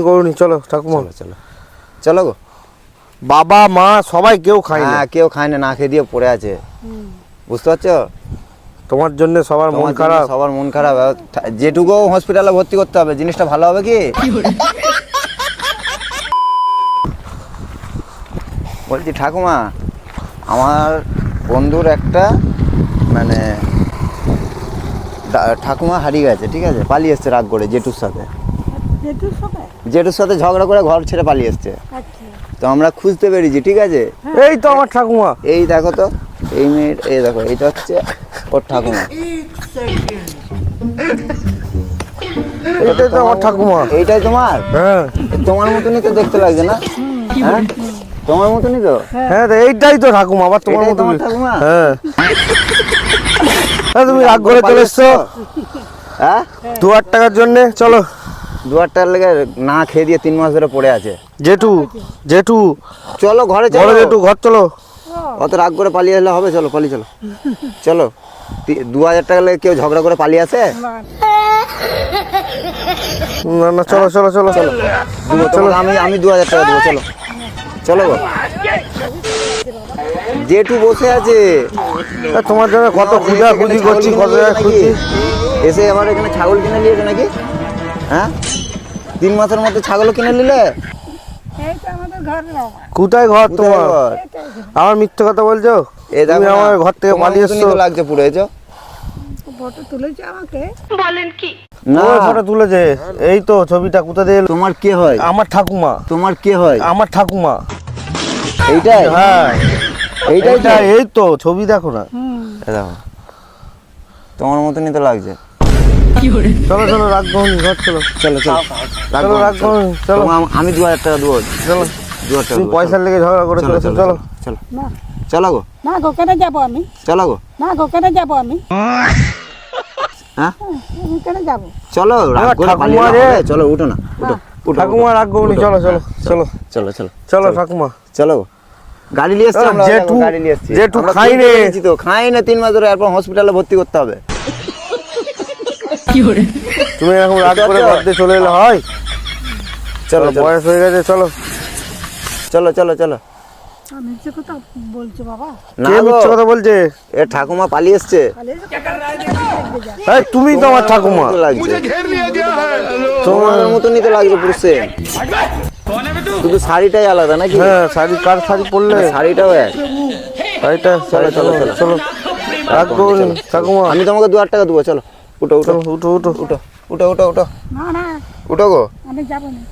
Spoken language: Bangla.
গৌরনি চলো ঠাকুমা, চলো চলো গো। বাবা মা সবাই কেউ খায় না, হ্যাঁ কেউ খায় না, না খেয়ে দিয়ে পড়ে আছে, বুঝতে পারছো? তোমার জন্য সবার মন তোমার জন্য খারাপ। সবার মন খারাপ। যেটুকু হসপিটালে ভর্তি করতে হবে, জিনিসটা ভালো হবে কি? বলছি ঠাকুমা, আমার বন্ধুর একটা মানে ঠাকুমা হারিয়ে গেছে, ঠিক আছে, পালিয়ে এসছে রাগ করে জেঠুর সাথে। জেঠুর সাথে ঝগড়া করে ঘর ছেড়ে পালিয়ে এসছে। তো আমরা খুঁজতে পেরেছি, ঠিক আছে। এই তো আমার ঠাকুমা, এই দেখো তো, এই মেয়ের, এই দেখো, এইটা হচ্ছে ওর ঠাকুমা। এটাই তো আমার ঠাকুমা। এইটাই তোমার? হ্যাঁ তোমার মতনই তো দেখতে লাগছে না? হ্যাঁ তোমার মতনই তো। হ্যাঁ এইটাই তো ঠাকুমা, আবার তোমার এটাই মতো। তোমার ঠাকুমা? হ্যাঁ তুমি রাগ করে চলে এসছো হ্যাঁ 2000 টাকার জন্য। চলো 2000 টাকার লেগে না খেয়ে দিয়ে 3 মাস ধরে পড়ে আছে। জেঠু জেঠু চলো ঘরে বড় চলো। জেঠু ঘর চলো। অত রাগ করে পালিয়ে এলে হবে? চলো পালিয়ে চলো, চলো। 2000 টাকা লেগে কেউ ঝগড়া করে পালিয়ে আসে? না না চলো চলো চলো চলো চলো, আমি 2000 টাকা দেবো, চলো চলো গো। জেঠু বসে আছে, তোমার জন্য কত খুঁজা খুঁজি করছি, কত জায়গায় খুঁজছি। এসে আমার এখানে ছাগল কিনে নিয়েছে নাকি? হ্যাঁ 3 মাসের মধ্যে ছাগল কিনে নিলে? কোথায় ঘর তোমার? ঘর? আমার মিথ্যে কথা বলছো? এই দেখো তুমি না, আমার ঘর থেকে তোমার পালিয়ে মতনই এসছো। তো লাগছে পুরো, এসো। না ওই ফটো তুলেছে, এই তো ছবিটা কোথা দিয়ে এলো? তোমার কে হয়? আমার ঠাকুমা। তোমার কে হয়? আমার ঠাকুমা। এইটাই? হ্যাঁ এইটাই তো? এই তো ছবি দেখো না। এই দেখো, তোমার মতনই তো লাগছে। চলো চলো রাখবো ঘর চলো। চলো চলো চলো রাখবো চলো। আমি 2000 টাকা দেবো, চলো 2000 টাকা তুমি দেবো। পয়সার লেগে ঝগড়া করে চলো চলেছো। চলো চলো চলো চলো গো, না গো, কেন যাবো আমি? চলো গো। না গো, কেন যাবো আমি? হ্যাঁ আমি কেন যাবো? চলো, রাগ করে ঠাকুমা পালিয়ে না রে। হবে। চলো উঠো না, উঠো উঠো, ঠাকুমা রাখবো নি। চলো চলো চলো চলো চলো চলো ঠাকুমা। চলো গো। গাড়ি নিয়ে এসছি আমরা, জেঠু, গাড়ি নিয়ে এসছি। জেঠু আমরা খাই খুঁজতে রে। পেরেছি তো, খাই না 3 মাস ধরে, এরপর হসপিটালে ভর্তি করতে হবে। তুমি এরকম রাগ করে ঘর দিয়ে চলে এলে হয়? চলো চলো বয়স হয়ে গেছে, চলো চলো চলো চলো। আমি যে কথা বলছো বাবা, না কে গো, মিথ্যে কথা বলছে? এ ঠাকুমা পালিয়ে এসছে। এই তুমি তো আমার ঠাকুমা। তো লাগছে তোমার তোমার মতনই তো লাগছে পুরো সেম, শুধু শাড়িটাই আলাদা নাকি? হ্যাঁ শাড়ি, কার শাড়ি পরলে? শাড়িটাও এক। শাড়িটা চলো চলো চলো রাখবো নি ঠাকুমা। আমি তোমাকে 2000 টাকা দেবো, চলো উঠো উঠো চলো উঠো উঠো উঠো উঠো উঠো উঠো না না উঠো গো। আমি যাবো না।